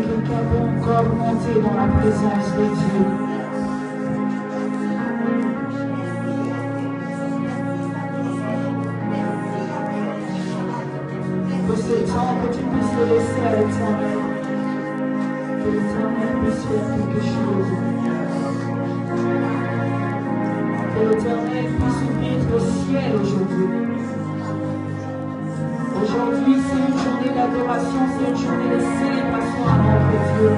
quelqu'un peut encore monter dans la présence de Dieu? Pour ce temps, que tu puisses le laisser à l'Éternel. Que l'Éternel puisse faire quelque chose. Que l'Éternel puisse ouvrir le ciel aujourd'hui. Aujourd'hui, c'est une journée d'adoration, c'est une journée de célébration à notre Dieu.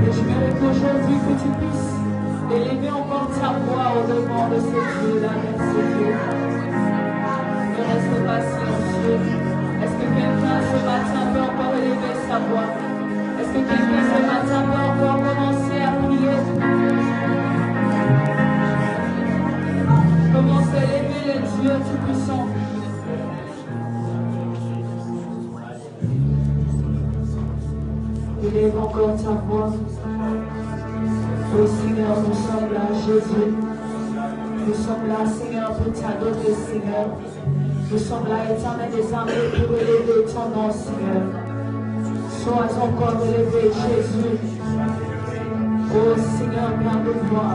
Et je veux qu'aujourd'hui, que tu puisses élever encore ta voix au-devant de ce Dieu-là, merci Dieu. Ne reste pas silencieux. Est-ce que quelqu'un ce matin peut encore élever sa voix? Est-ce que quelqu'un ce matin peut encore commencer à prier? Commence à élever le Dieu Tout-Puissant. Élève encore ta voix. Oh Seigneur, nous sommes là, Jésus. Nous sommes là, Seigneur, pour t'adorer, Seigneur. Nous sommes là, Éternel des armées, pour élever ton nom, Seigneur. Sois encore élevé, Jésus. Oh Seigneur, garde-moi.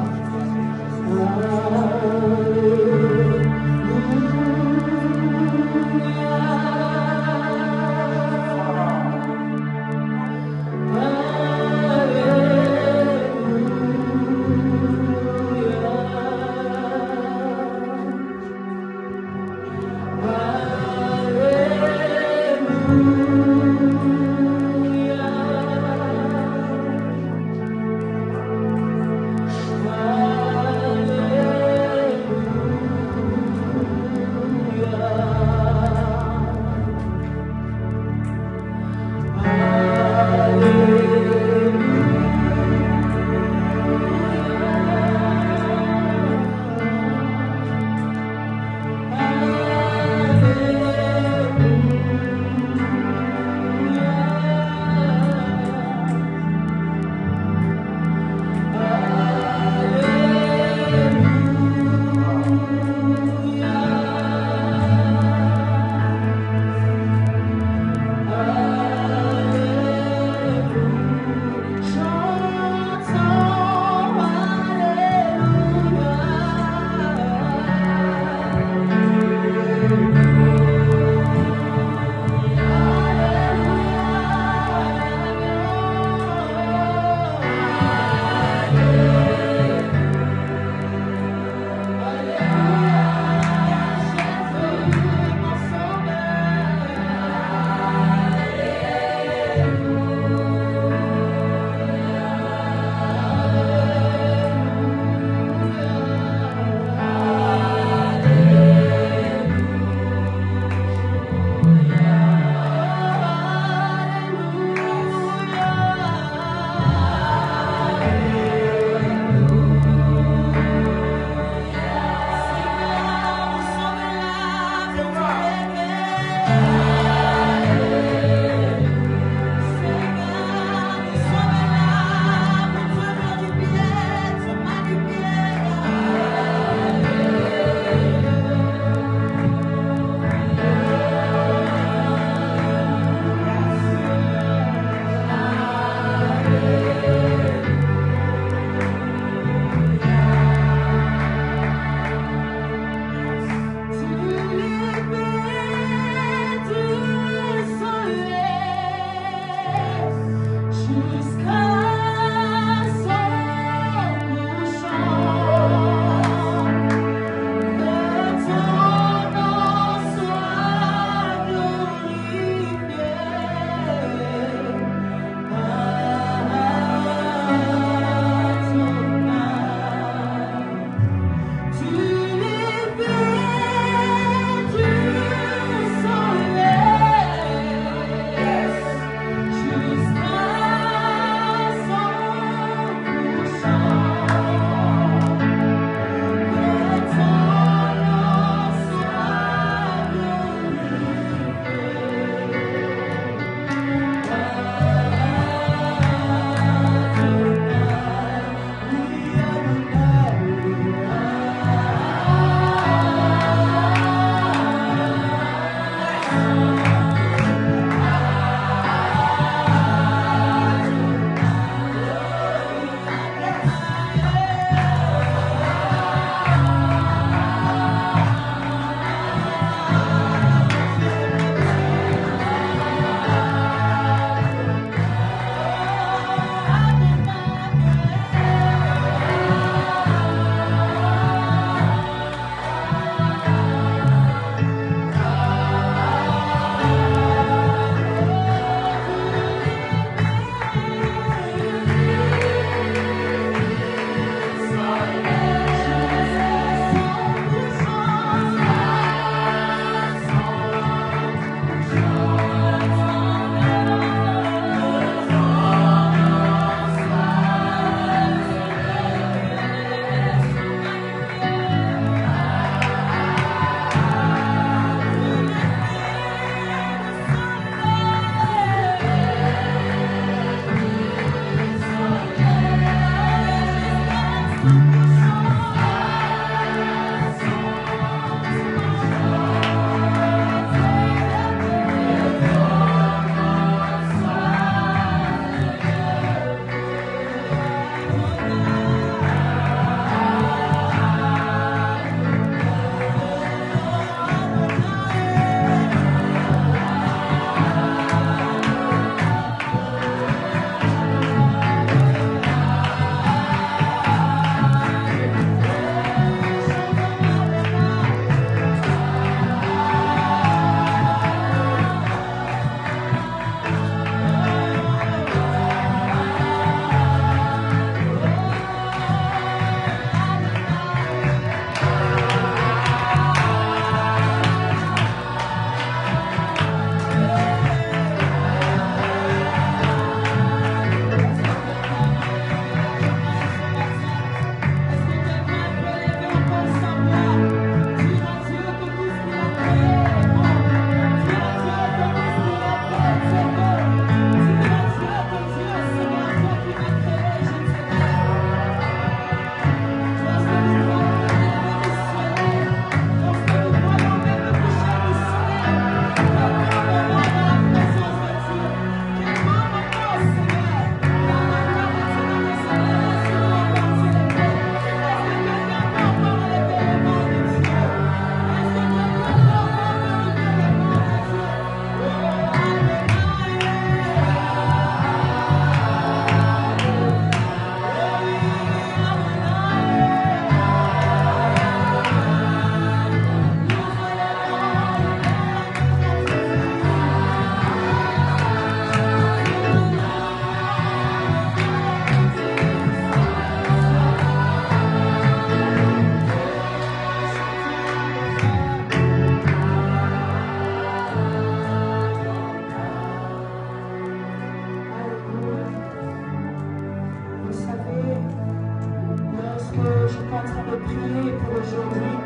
prier pour aujourd'hui.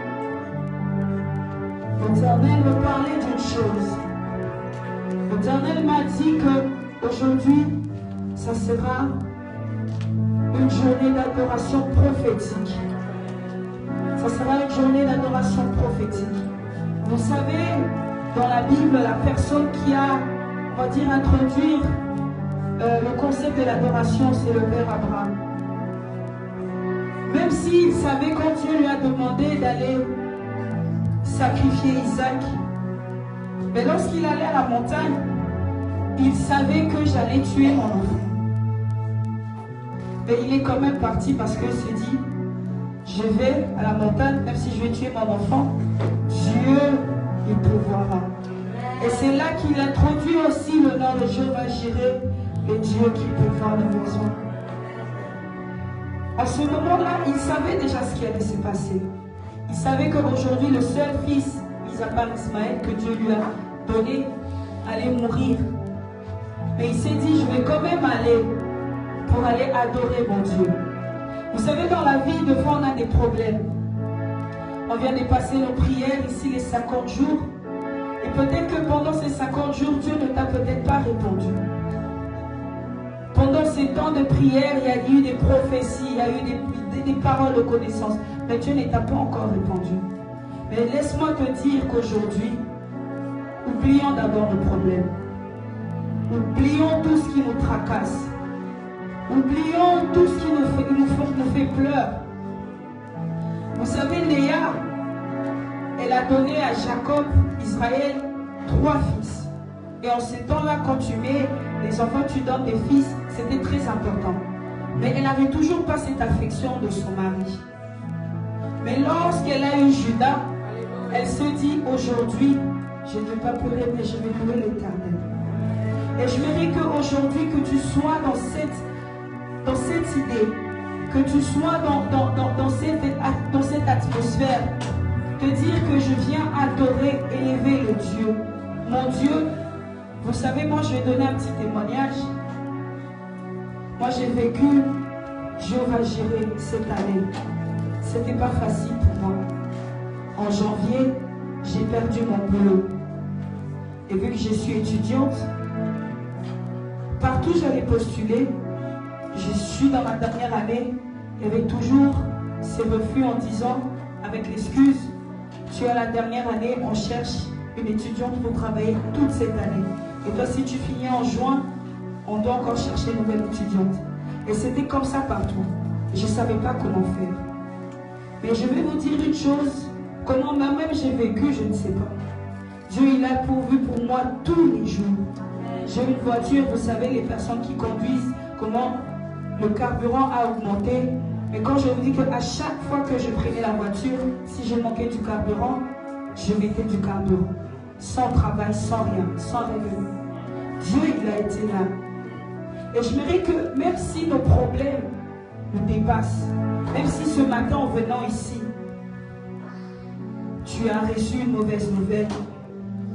L'Éternel me parlait d'une chose. L'Éternel m'a dit qu'aujourd'hui, ça sera une journée d'adoration prophétique. Ça sera une journée d'adoration prophétique. Vous savez, dans la Bible, la personne qui a, on va dire, introduit le concept de l'adoration, c'est le Père Abraham. Même s'il savait quand Dieu lui a demandé d'aller sacrifier Isaac, mais lorsqu'il allait à la montagne, il savait que j'allais tuer mon enfant. Mais il est quand même parti parce qu'il s'est dit, je vais à la montagne, même si je vais tuer mon enfant, Dieu, il pourvoira. Et c'est là qu'il introduit aussi le nom de Jéhovah Jireh, le Dieu qui peut voir nos besoins. À ce moment-là, il savait déjà ce qui allait se passer. Il savait qu'aujourd'hui, le seul fils, mis à part Ismaël, que Dieu lui a donné, allait mourir. Mais il s'est dit, je vais quand même aller pour aller adorer mon Dieu. Vous savez, dans la vie, des fois, on a des problèmes. On vient de passer nos prières ici, les 50 jours. Et peut-être que pendant ces 50 jours, Dieu ne t'a peut-être pas répondu. Pendant ces temps de prière, il y a eu des prophéties, il y a eu des paroles de connaissance. Mais Dieu ne t'a pas encore répondu. Mais laisse-moi te dire qu'aujourd'hui, oublions d'abord nos problèmes. Oublions tout ce qui nous tracasse. Oublions tout ce qui nous fait pleurer. Vous savez, Léa, elle a donné à Jacob, Israël, 3 fils. Et en ces temps-là, quand tu mets les enfants, tu donnes des fils, c'était très important. Mais elle n'avait toujours pas cette affection de son mari. Mais lorsqu'elle a eu Judas, elle se dit, aujourd'hui, je ne vais pas pleurer, mais je vais louer l'Éternel. Et je voudrais qu'aujourd'hui, que tu sois dans cette idée, que tu sois dans cette atmosphère, te dire que je viens adorer, élever le Dieu. Mon Dieu, vous savez, moi je vais donner un petit témoignage. Moi j'ai vécu Jéhovah Jireh cette année. C'était pas facile pour moi. En janvier, j'ai perdu mon boulot. Et vu que je suis étudiante, partout j'allais postuler. Je suis dans ma dernière année. Il y avait toujours ces refus en disant, avec l'excuse, tu es à la dernière année, on cherche une étudiante pour travailler toute cette année. Et toi, si tu finis en juin, on doit encore chercher une nouvelle étudiante. Et c'était comme ça partout. Je ne savais pas comment faire. Mais je vais vous dire une chose, comment moi-même j'ai vécu, je ne sais pas. Dieu, il a pourvu pour moi tous les jours. J'ai une voiture, vous savez, les personnes qui conduisent, comment le carburant a augmenté. Mais quand je vous dis qu'à chaque fois que je prenais la voiture, si je manquais du carburant, je mettais du carburant. Sans travail, sans rien, sans revenu. Dieu, il a été là. Et je me dis que même si nos problèmes nous dépassent, même si ce matin en venant ici, tu as reçu une mauvaise nouvelle,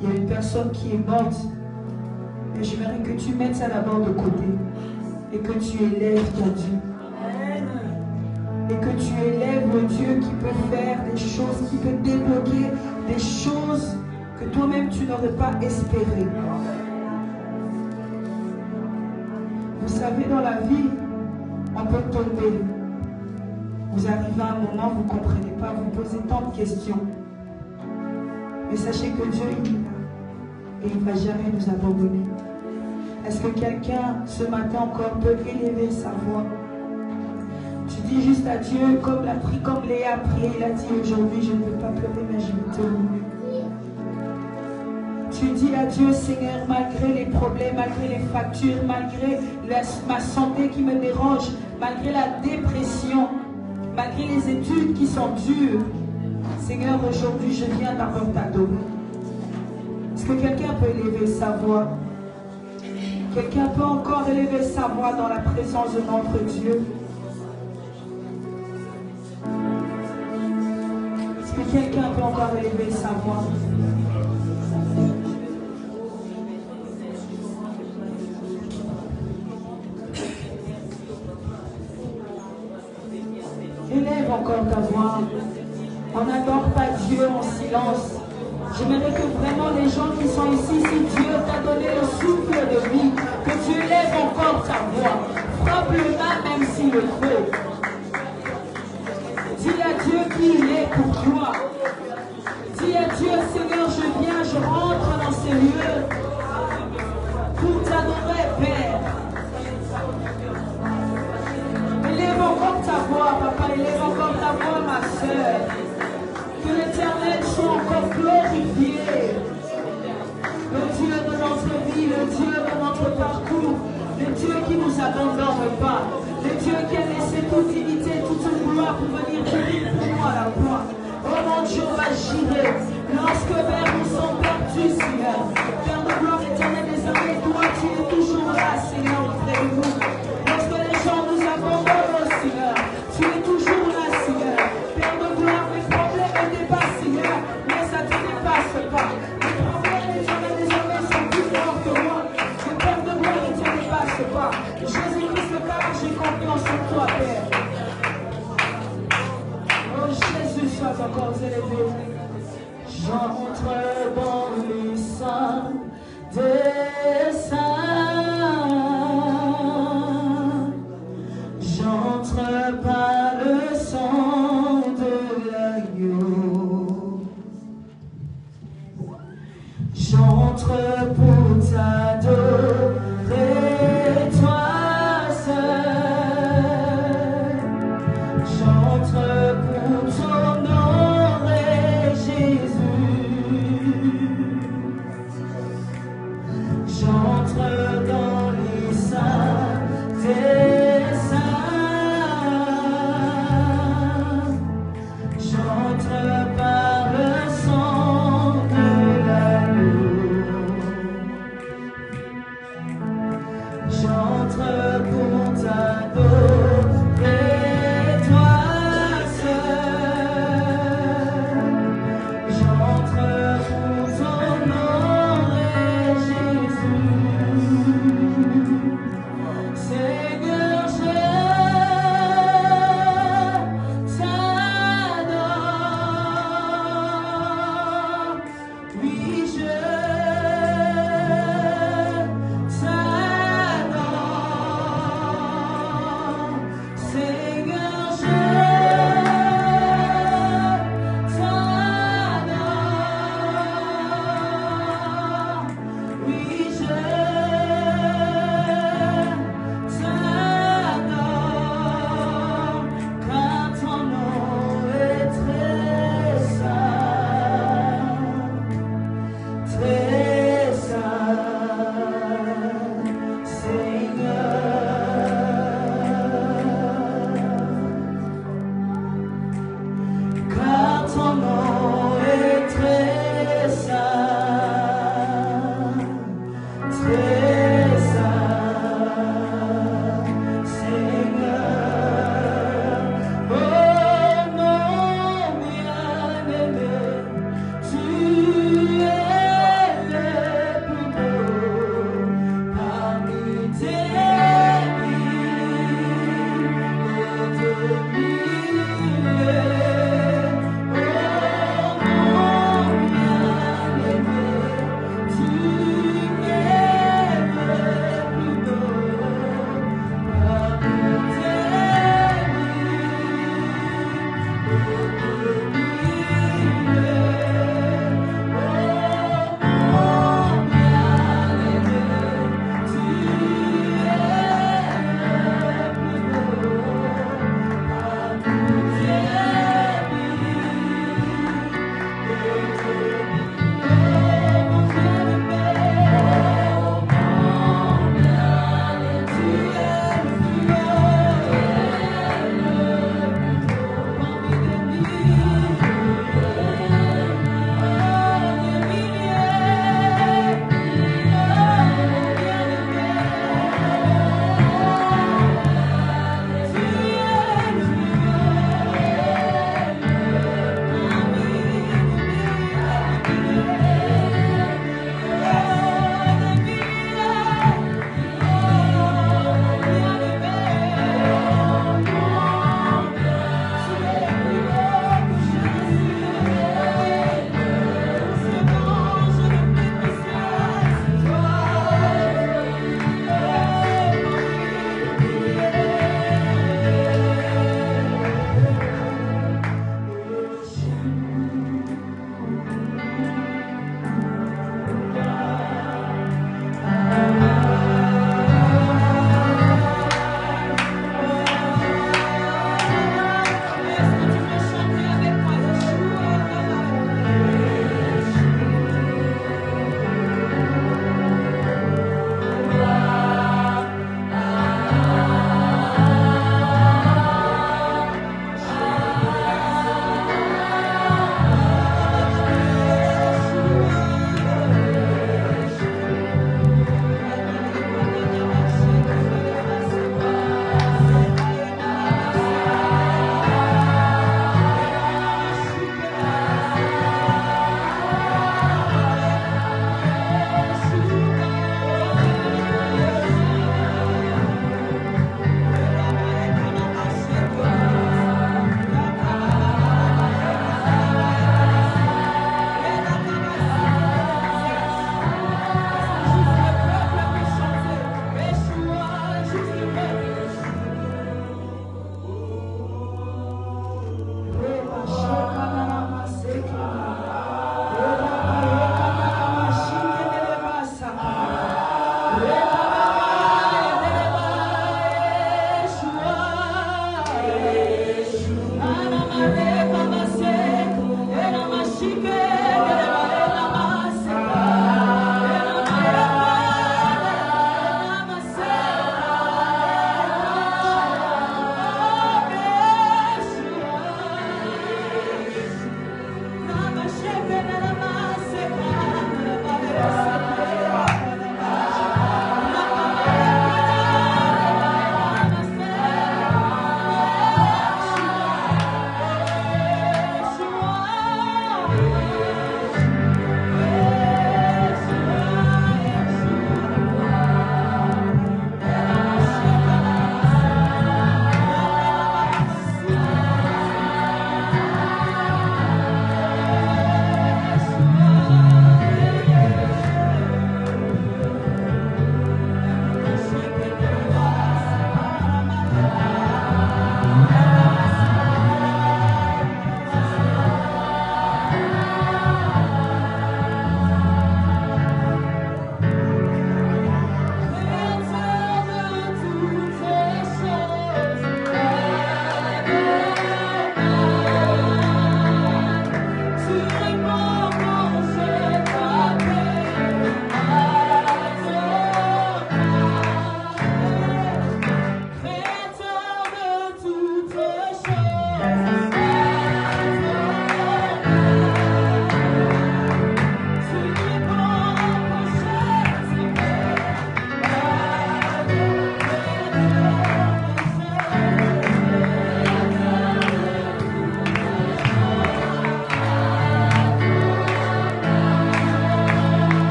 il y a une personne qui est morte, mais je voudrais que tu mettes ça d'abord de côté et que tu élèves ton Dieu. Et que tu élèves le Dieu qui peut faire des choses, qui peut débloquer des choses que toi-même tu n'aurais pas espéré. Vous savez, dans la vie, on peut tomber. Vous arrivez à un moment, vous ne comprenez pas, vous posez tant de questions. Mais sachez que Dieu, il est là. Et il ne va jamais nous abandonner. Est-ce que quelqu'un, ce matin encore, peut élever sa voix? Tu dis juste à Dieu, comme Léa a prié, il a dit aujourd'hui, je ne peux pas pleurer, mais je vais te louer. Tu dis à Dieu, Seigneur, malgré les problèmes, malgré les factures, malgré ma santé qui me dérange, malgré la dépression, malgré les études qui sont dures, Seigneur, aujourd'hui, je viens d'abord t'adorer. Est-ce que quelqu'un peut élever sa voix? Quelqu'un peut encore élever sa voix dans la présence de notre Dieu? Est-ce que quelqu'un peut encore élever sa voix? élève encore ta voix. On n'adore pas Dieu en silence. J'aimerais que vraiment les gens qui sont ici, si Dieu t'a donné le souffle de vie, que tu élèves encore ta voix. Frappe le main même s'il le faut. Dis à Dieu qui il est pour toi. Dis à Dieu, Seigneur, je viens, je rentre dans ces lieux pour t'adorer, Père. Élève encore ta voix, papa, élève encore ta voix, ma soeur. Que l'Éternel soit encore glorifié. Le Dieu de notre vie, le Dieu de notre parcours, le Dieu qui ne nous abandonne pas, le Dieu qui a laissé toute dignité, toute gloire pour venir bénir pour nous à la croix. Oh mon Dieu, va girer. Lorsque Père, nous sommes perdus, Seigneur. Père de gloire éternelle des armées, toi, tu es toujours là, Seigneur, auprès de nous. Lorsque les gens nous abandonnent, Seigneur, tu es toujours là, Seigneur. Père de gloire, mes problèmes me dépassent, Seigneur, mais ça ne te dépasse pas. Les problèmes éternels des armées sont plus forts que moi. Le Père de gloire ne te dépasse pas. Jésus-Christ, car j'ai confiance en toi, Père. Oh Jésus, sois encore élevé. J'entre dans le sein des saints. J'entre par le sang de l'agneau. J'entre pour t'adorer, toi seul. J'entre pour t'honorer, Jésus. J'entre dans les saints des saints. J'entre par le sang de l'agneau. J'entre pour t'adorer, toi seul. J'entre pour t'honorer, Jésus. Seigneur, je t'adore. Oui, je t'adore.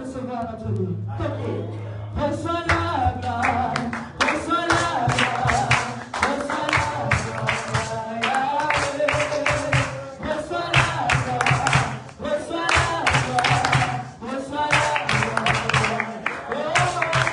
recevoir notre vie. Toquez. Reçois la gloire. Reçois la gloire. Reçois la gloire. Reçois la gloire. Reçois la gloire. Reçois la gloire. Oh, reçois la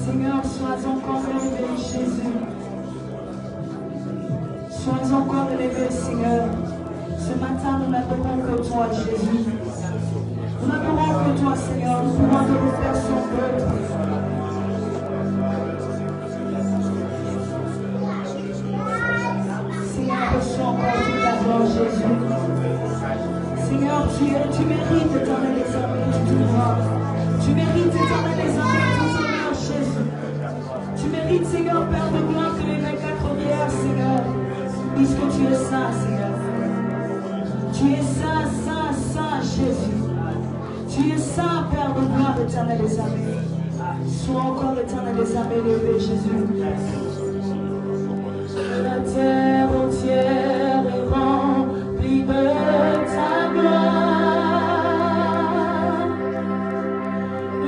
Seigneur, sois encore élevé, Jésus. Sois encore élevé, Seigneur. Ce matin, nous n'adorons que toi, Jésus. Nous n'adorons que toi, Seigneur. Nous pouvons te refaire son peuple. Seigneur, reçois encore toute la gloire, Jésus. Seigneur, tu mérites, éternel les armées, tout droit. Tu mérites, éternel les armées, tout honneur, Jésus. Tu mérites, Seigneur, Père de gloire, que les 24 hier, Seigneur, disent que tu es saint, Seigneur. Tu es saint, saint, saint, Jésus. Tu es saint, Père de gloire, éternel les armées. Sois encore, éternel les armées, élevé, Jésus. La terre entière est remplie de ta gloire.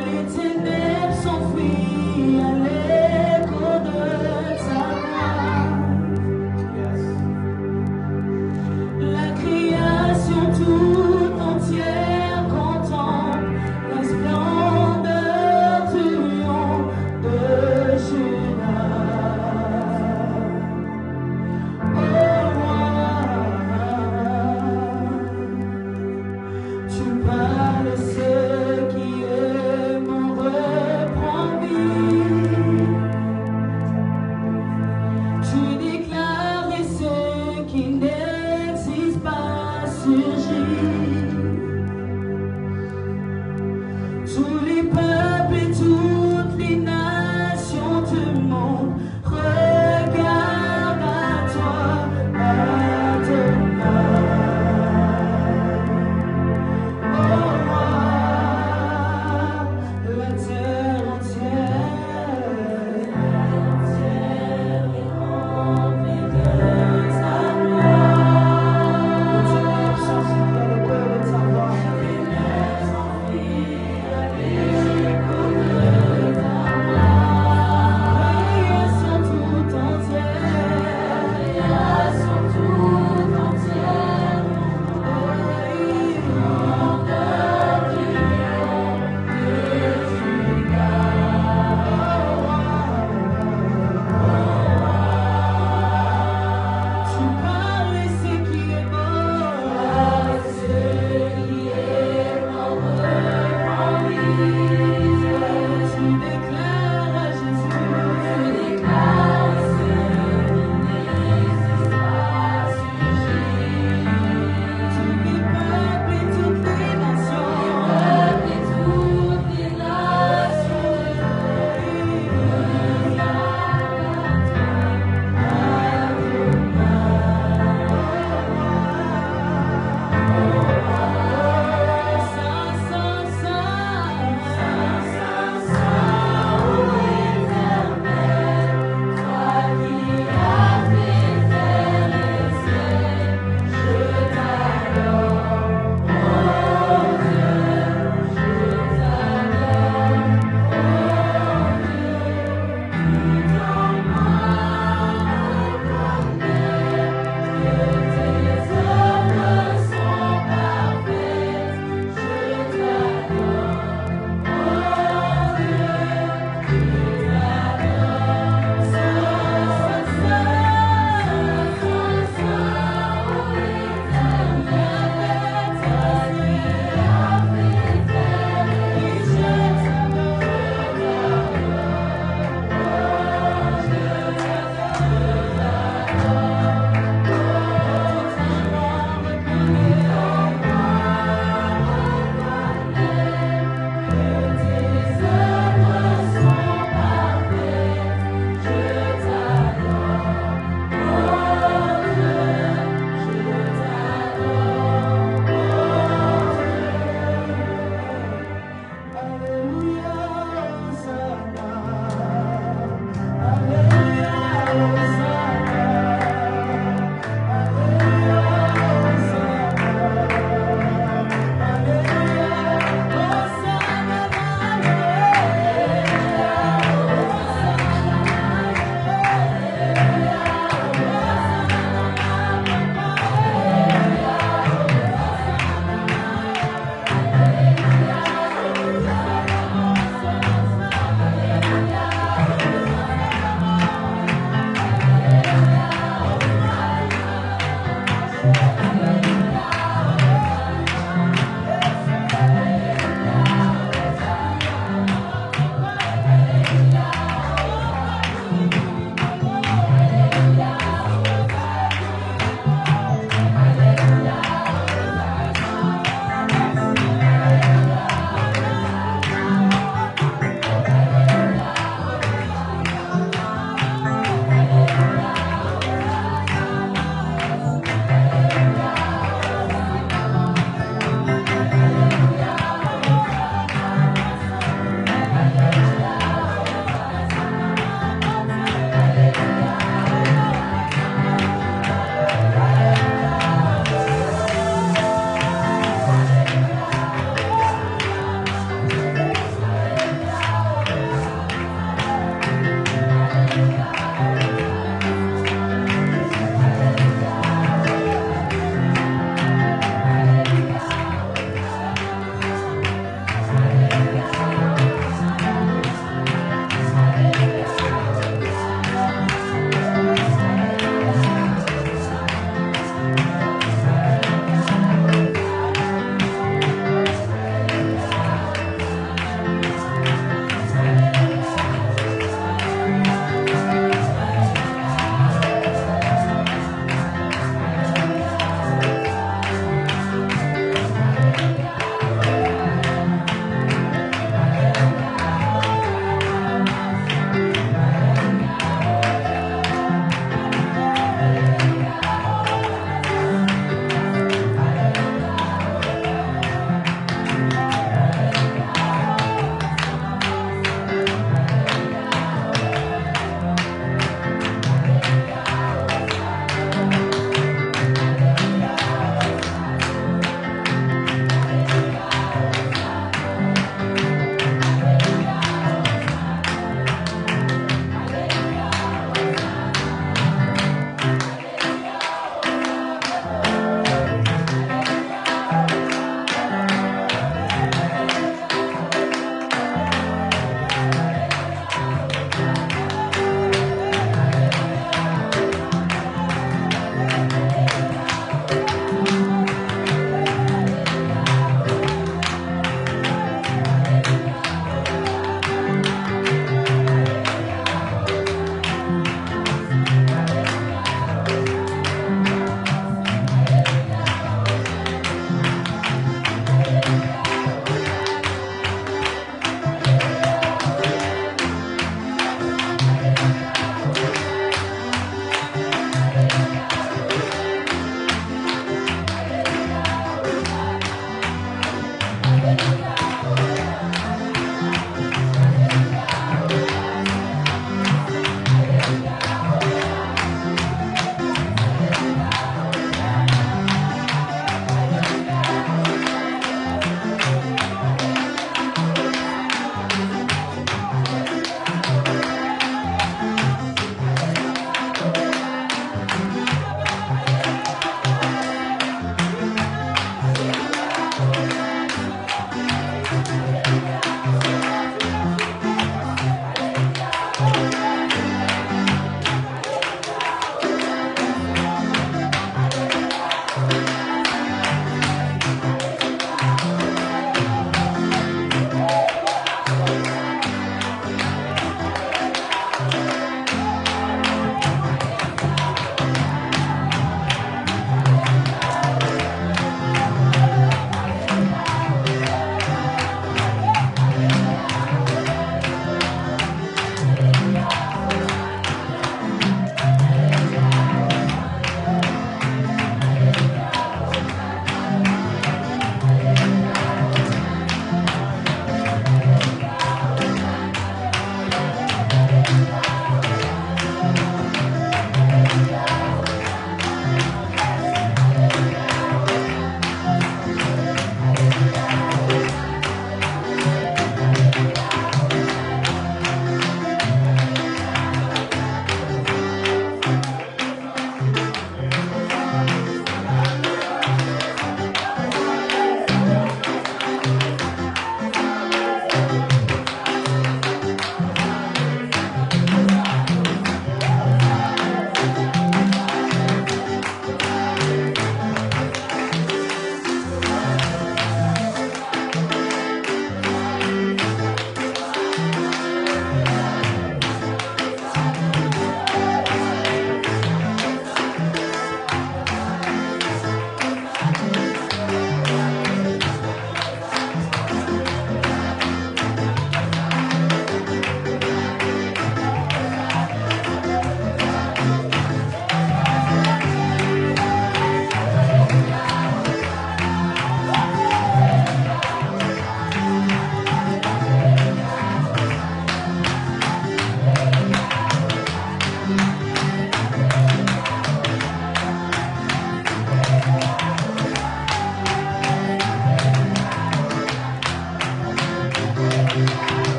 Les ténèbres s'enfuient à l'écho de ta voix. La création tout entière contemple la splendeur du lion de Juda.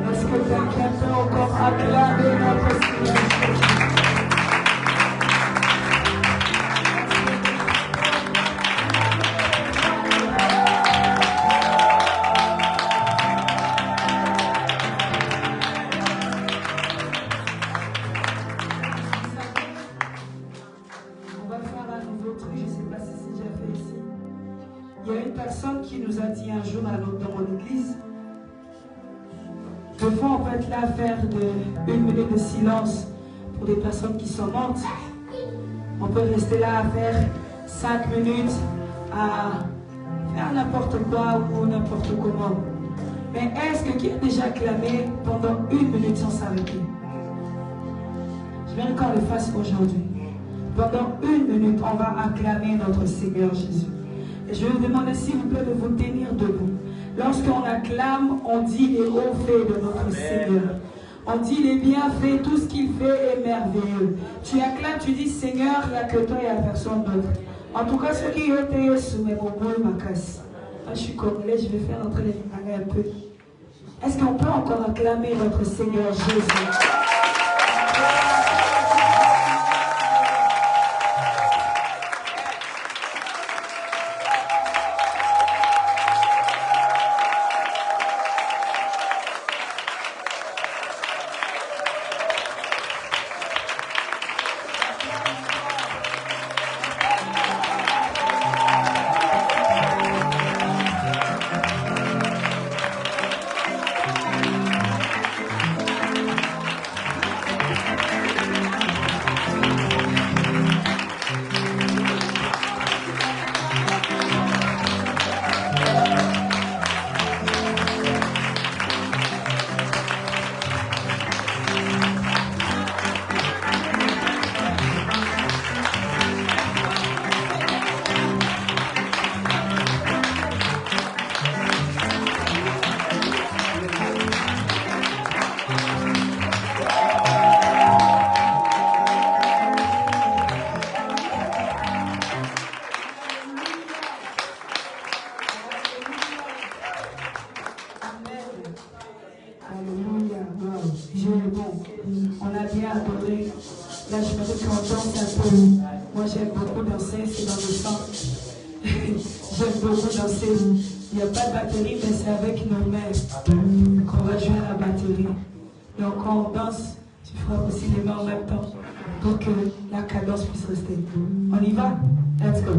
Est-ce que quelqu'un peut encore acclamer notre Seigneur? On va faire un nouveau truc, je ne sais pas si c'est déjà fait ici. Il y a une personne qui nous a dit un jour dans mon église, des fois on peut être là à faire une minute de silence pour des personnes qui sont mortes. On peut rester là à faire 5 minutes, à faire n'importe quoi ou n'importe comment. Mais est-ce que qui a déjà clamé pendant 1 minute sans s'arrêter? Je vais qu'on le fasse aujourd'hui. Pendant 1 minute, on va acclamer notre Seigneur Jésus. Et je vais vous demander s'il vous plaît de vous tenir debout. Lorsqu'on acclame, on dit les hauts faits de notre Seigneur. On dit les bienfaits, tout ce qu'il fait est merveilleux. Tu acclames, tu dis Seigneur, il n'y a que toi, il n'y a personne d'autre. En tout cas, ceux qui ont été sous mes mots, ma casse. Moi, je suis congolais, je vais faire entrer les parler un peu. Est-ce qu'on peut encore acclamer notre Seigneur Jésus? Il n'y a pas de batterie, mais c'est avec nos mains qu'on va jouer à la batterie. Donc quand on danse, tu feras aussi les mains en même temps pour que la cadence puisse rester. On y va? Let's go.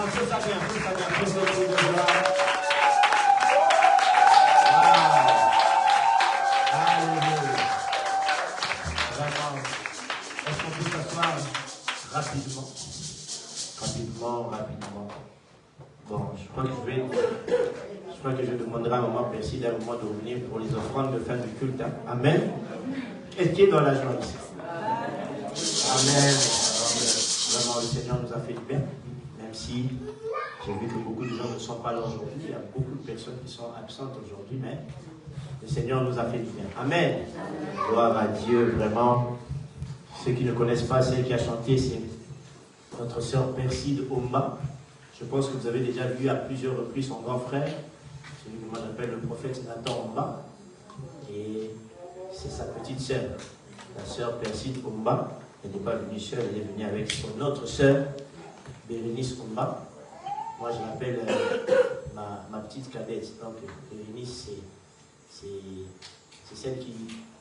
fais ça bien, fais ça bien, fais ça bien. Alléluia. Vraiment. Est-ce qu'on peut s'asseoir rapidement? Rapidement. Bon, je crois que je demanderai à maman Percy d'un moment de revenir pour les offrandes de fin du culte. Amen. Est-ce qu'il est dans la joie ici? Amen. Vraiment, le Seigneur nous a fait du bien. Même si j'ai vu que beaucoup de gens ne sont pas là aujourd'hui. Il y a beaucoup de personnes qui sont absentes aujourd'hui, mais le Seigneur nous a fait du bien. Amen. Gloire à Dieu, vraiment. Ceux qui ne connaissent pas celle qui a chanté, c'est notre sœur Perside Omba. Je pense que vous avez déjà vu à plusieurs reprises son grand frère, celui que moi j'appelle le prophète Nathan Omba. Et c'est sa petite sœur, la sœur Perside Omba. Elle n'est pas venue seule, elle est venue avec son autre sœur, Bérénice Omba. Moi je l'appelle ma petite cadette. Donc Bérénice, c'est celle qui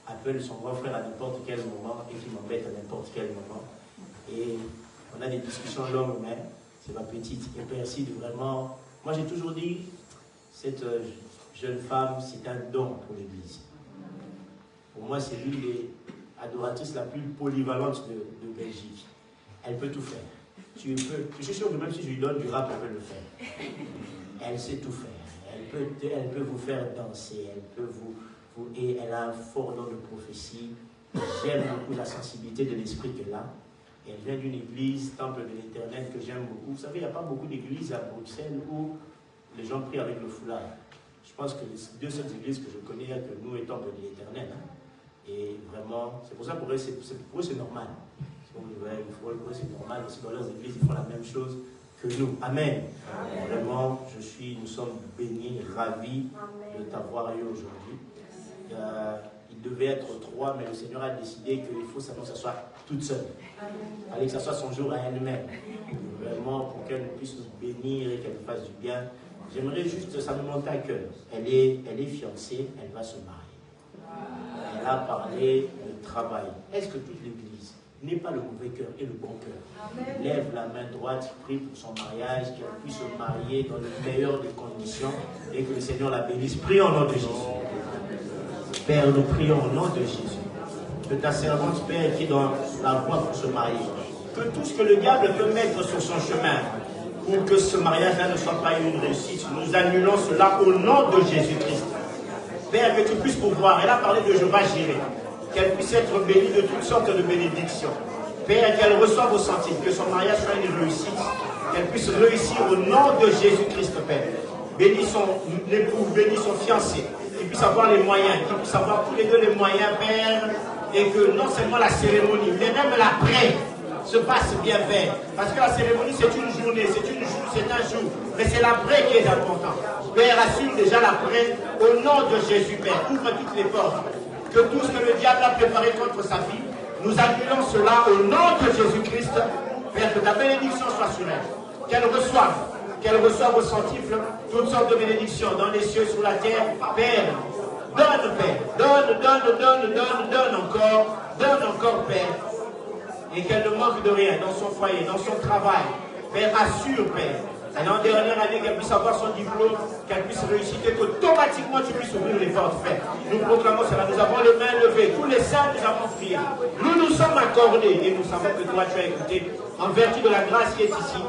appelle son grand frère à n'importe quel moment et qui m'embête à n'importe quel moment. Et on a des discussions longues, mais c'est ma petite. Et Perside, vraiment, moi j'ai toujours dit, cette jeune femme, c'est un don pour l'Église. Pour moi, c'est l'une des adoratrices la plus polyvalente de Belgique. Elle peut tout faire. Je suis sûr que même si je lui donne du rap, elle peut le faire. Elle sait tout faire. Elle peut vous faire danser. Et elle a un fort nom de prophétie. J'aime beaucoup la sensibilité de l'esprit qu'elle a. Et elle vient d'une église, Temple de l'Éternel, que j'aime beaucoup. Vous savez, il n'y a pas beaucoup d'églises à Bruxelles où les gens prient avec le foulard. Je pense que les deux seules églises que je connais, que nous et Temple de l'Éternel. Hein. Et vraiment, c'est pour ça pour eux c'est normal. Pour eux c'est normal, parce que dans leurs églises, ils font la même chose que nous. Amen. Amen. Vraiment, nous sommes bénis, ravis de t'avoir eu aujourd'hui. Il devait être 3, mais le Seigneur a décidé qu'il faut que ça soit toute seule. Il fallait que ça soit son jour à elle-même. Vraiment, pour qu'elle puisse nous bénir et qu'elle nous fasse du bien. J'aimerais juste, ça me monte à cœur. Elle est fiancée, elle va se marier. Elle a parlé de travail. Est-ce que toute l'Église n'est pas le mauvais cœur et le bon cœur? Lève la main droite, prie pour son mariage, qu'elle puisse se marier dans le meilleur des conditions et que le Seigneur la bénisse. Prie au nom de Jésus. Père, nous prions au nom de Jésus. Que ta servante, Père, qui est dans la voie pour se marier, que tout ce que le diable peut mettre sur son chemin pour que ce mariage-là ne soit pas une réussite, nous annulons cela au nom de Jésus-Christ. Père, que tu puisses pouvoir, elle a parlé de Jéhovah Jireh, qu'elle puisse être bénie de toutes sortes de bénédictions. Père, qu'elle reçoive au centime, que son mariage soit une réussite, qu'elle puisse réussir au nom de Jésus-Christ, Père. Bénis son époux, bénis son fiancé, qu'il puisse avoir les moyens, qu'il puisse avoir tous les deux les moyens, Père, et que non seulement la cérémonie, mais même l'après se passe bien fait. Parce que la cérémonie, c'est une journée, c'est un jour, mais c'est l'après qui est important. Père, assure déjà l'après, au nom de Jésus, Père. Ouvre toutes les portes. Que tout ce que le diable a préparé contre sa vie, nous annulons cela au nom de Jésus-Christ. Père, que ta bénédiction soit sur elle. Qu'elle reçoive au centuple toutes sortes de bénédictions dans les cieux, sur la terre. Père, donne, Père. Donne encore, Père. Et qu'elle ne manque de rien dans son foyer, dans son travail. Père, assure, Père. Et en dernière année, qu'elle puisse avoir son diplôme, qu'elle puisse réussir, qu'automatiquement tu puisses ouvrir les portes, Père. Nous proclamons cela. Nous avons les mains levées. Tous les saints, nous avons prié. Nous sommes accordés et nous savons que toi, tu as écouté en vertu de la grâce qui est ici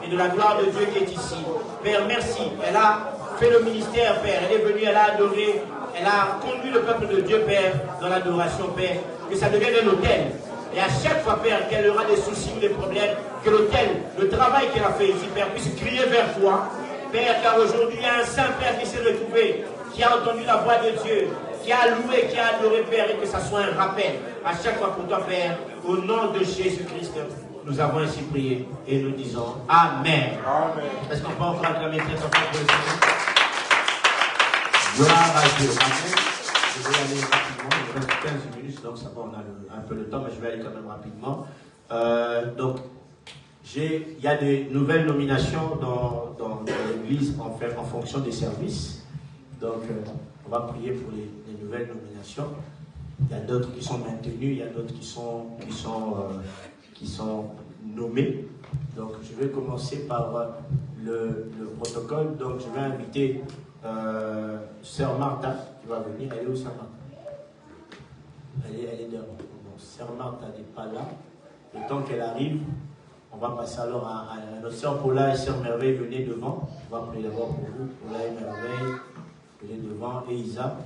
et de la gloire de Dieu qui est ici. Père, merci. Elle a fait le ministère, Père. Elle est venue, elle a adoré. Elle a conduit le peuple de Dieu, Père, dans l'adoration, Père. Que ça devienne un hôtel. Et à chaque fois, Père, qu'elle aura des soucis ou des problèmes, que l'hôtel, le travail qu'elle a fait ici, Père, puisse crier vers toi. Père, car aujourd'hui, il y a un saint Père qui s'est retrouvé, qui a entendu la voix de Dieu, qui a loué, qui a adoré, Père, et que ça soit un rappel à chaque fois pour toi, Père. Au nom de Jésus-Christ, nous avons ainsi prié et nous disons Amen. Amen. Est-ce qu'on peut encore acclamer très fort pour le Seigneur? Gloire à Dieu. Amen. Je vais aller rapidement, il reste 15 minutes, donc ça va, on a un peu de temps, mais je vais aller quand même rapidement. Donc, il y a des nouvelles nominations dans l'église en fonction des services. Donc, on va prier pour les nouvelles nominations. Il y a d'autres qui sont maintenues, il y a d'autres qui sont nommés. Donc, je vais commencer par le protocole. Donc, je vais inviter Sœur Martha qui va venir. Elle est où, Sœur Martha? Elle est devant. Donc, Sœur Martha n'est pas là. Le temps qu'elle arrive, on va passer alors à notre Sœur Paula et Sœur Merveille. Venez devant. On va prier d'abord pour vous. Paula et Merveille, venez devant. Et Isa,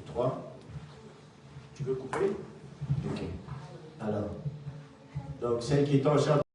trois. Tu veux couper? Ok. Alors, donc celle qui est en charge